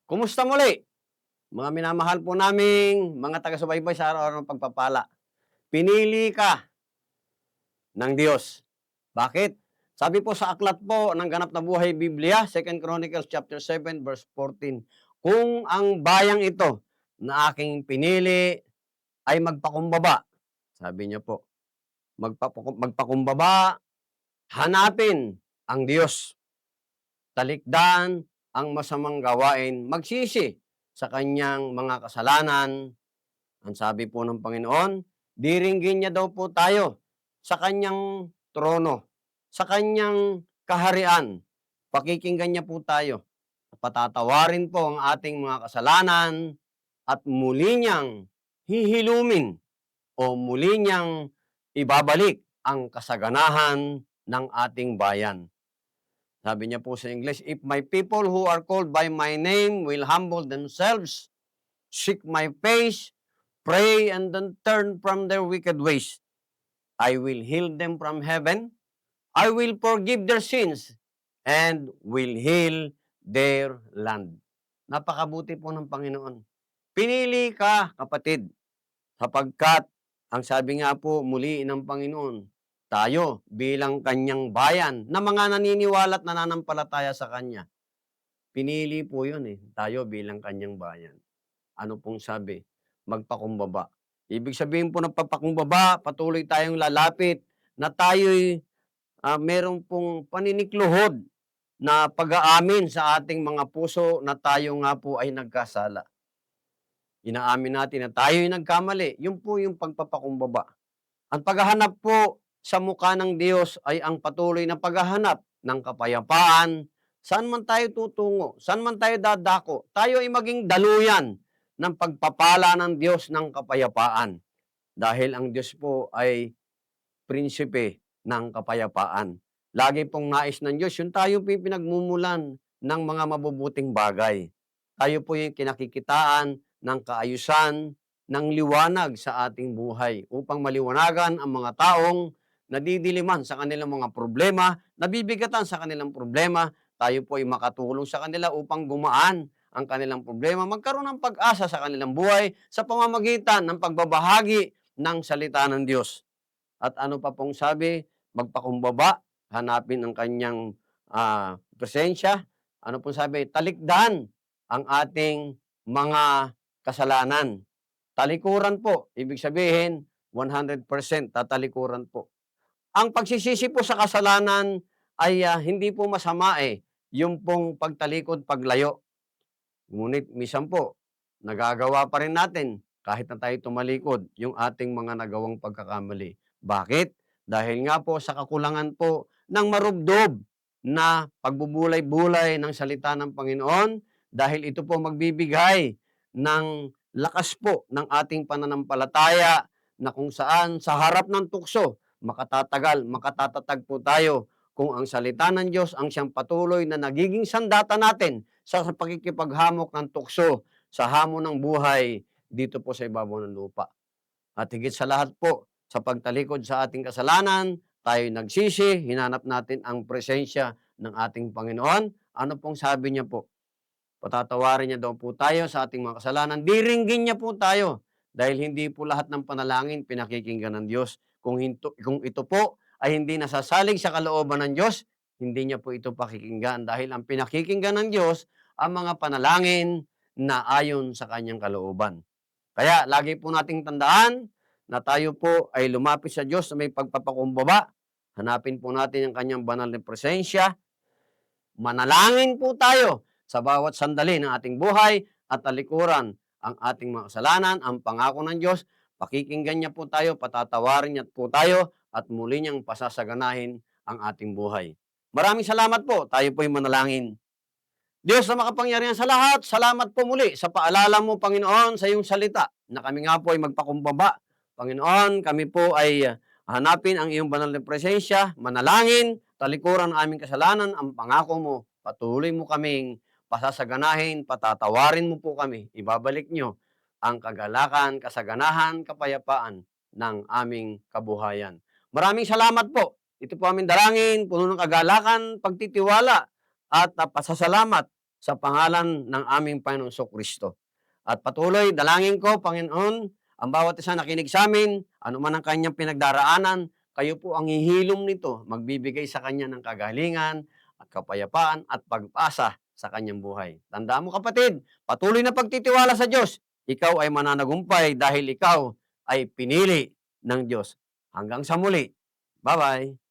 Kumusta muli? Mga minamahal po naming mga taga-subaybay sa araw-araw ng pagpapala. Pinili ka ng Diyos. Bakit? Sabi po sa aklat po ng Ganap na Buhay Biblia, 2 Chronicles chapter 7 verse 14, kung ang bayang ito na aking pinili ay magpakumbaba, sabi niya po, magpakumbaba, hanapin ang Diyos, talikdan ang masamang gawain, magsisi sa kanyang mga kasalanan. Ang sabi po ng Panginoon, diringgin niya daw po tayo sa kanyang trono, sa kanyang kaharian. Pakikinggan niya po tayo. Patatawarin po ang ating mga kasalanan at muli niyang hihilumin o muli niyang ibabalik ang kasaganahan ng ating bayan. Sabi niya po sa English, if my people who are called by my name will humble themselves, seek my face, pray, and then turn from their wicked ways, I will heal them from heaven, I will forgive their sins, and will heal their land. Napakabuti po ng Panginoon. Pinili ka, kapatid, sapagkat ang sabi nga po muli ng Panginoon, tayo bilang kanyang bayan na mga naniniwala at nananampalataya sa kanya. Pinili po yun tayo bilang kanyang bayan. Ano pong sabi? Magpakumbaba. Ibig sabihin po ng pagpakumbaba, patuloy tayong lalapit na tayo'y meron pong paninikluhod na pag-aamin sa ating mga puso na tayo nga po ay nagkasala. Inaamin natin na tayo'y nagkamali. Yun po yung pagpapakumbaba. Ang paghahanap po sa mukha ng Diyos ay ang patuloy na paghahanap ng kapayapaan. Saan man tayo tutungo, saan man tayo dadako, tayo ay maging daluyan ng pagpapala ng Diyos ng kapayapaan. Dahil ang Diyos po ay prinsipe ng kapayapaan. Lagi pong nais ng Diyos, yung tayo po yung pinagmumulan ng mga mabubuting bagay. Tayo po yung kinakikitaan ng kaayusan, ng liwanag sa ating buhay upang maliwanagan ang mga taong nadidiliman sa kanilang mga problema, nabibigatan sa kanilang problema, tayo po ay makatulong sa kanila upang gumaan ang kanilang problema, magkaroon ng pag-asa sa kanilang buhay sa pamamagitan ng pagbabahagi ng salita ng Diyos. At ano pa pong sabi, magpakumbaba, hanapin ang kanyang presensya. Ano pong sabi, talikdan ang ating mga kasalanan. Talikuran po, ibig sabihin, 100% tatalikuran po. Ang pagsisisi po sa kasalanan ay hindi po masama yung pong pagtalikod, paglayo. Ngunit minsan po, nagagawa pa rin natin kahit na tayo tumalikod yung ating mga nagawang pagkakamali. Bakit? Dahil nga po sa kakulangan po ng marubdob na pagbubulay-bulay ng salita ng Panginoon, dahil ito po magbibigay ng lakas po ng ating pananampalataya na kung saan sa harap ng tukso, makatatagal, makatatatag po tayo kung ang salita ng Diyos ang siyang patuloy na nagiging sandata natin sa pakikipaghamok ng tukso sa hamon ng buhay dito po sa ibabaw ng lupa. At higit sa lahat po, sa pagtalikod sa ating kasalanan, tayo nagsisi, hinanap natin ang presensya ng ating Panginoon. Ano pong sabi niya po? Patatawarin niya daw po tayo sa ating mga kasalanan. Diringgin niya po tayo dahil hindi po lahat ng panalangin pinakikinggan ng Diyos. Kung ito po ay hindi nasasalig sa kalooban ng Diyos, hindi niya po ito pakikinggan dahil ang pinakikinggan ng Diyos ang mga panalangin na ayon sa kanyang kalooban. Kaya lagi po nating tandaan na tayo po ay lumapit sa Diyos na may pagpapakumbaba. Hanapin po natin ang kanyang banal na presensya. Manalangin po tayo sa bawat sandali ng ating buhay at talikuran ang ating mga kasalanan, ang pangako ng Diyos. Pakikinggan niya po tayo, patatawarin niya po tayo at muli niyang pasasaganahin ang ating buhay. Maraming salamat po. Tayo po'y manalangin. Diyos na makapangyarihan sa lahat, salamat po muli sa paalala mo, Panginoon, sa iyong salita na kami nga po ay magpakumbaba. Panginoon, kami po ay hanapin ang iyong banal na presensya, manalangin, talikuran ang aming kasalanan, ang pangako mo, patuloy mo kaming pasasaganahin, patatawarin mo po kami, ibabalik niyo ang kagalakan, kasaganahan, kapayapaan ng aming kabuhayan. Maraming salamat po. Ito po aming dalangin, puno ng kagalakan, pagtitiwala, at pasasalamat sa pangalan ng aming Panginoong Kristo. At patuloy, dalangin ko, Panginoon, ang bawat isa nakinig sa amin, ano man ang kanyang pinagdaraanan, kayo po ang hihilom nito, magbibigay sa kanya ng kagalingan at kapayapaan at pag-asa sa kanyang buhay. Tandaan mo kapatid, patuloy na pagtitiwala sa Diyos, ikaw ay mananagumpay dahil ikaw ay pinili ng Diyos. Hanggang sa muli. Bye-bye.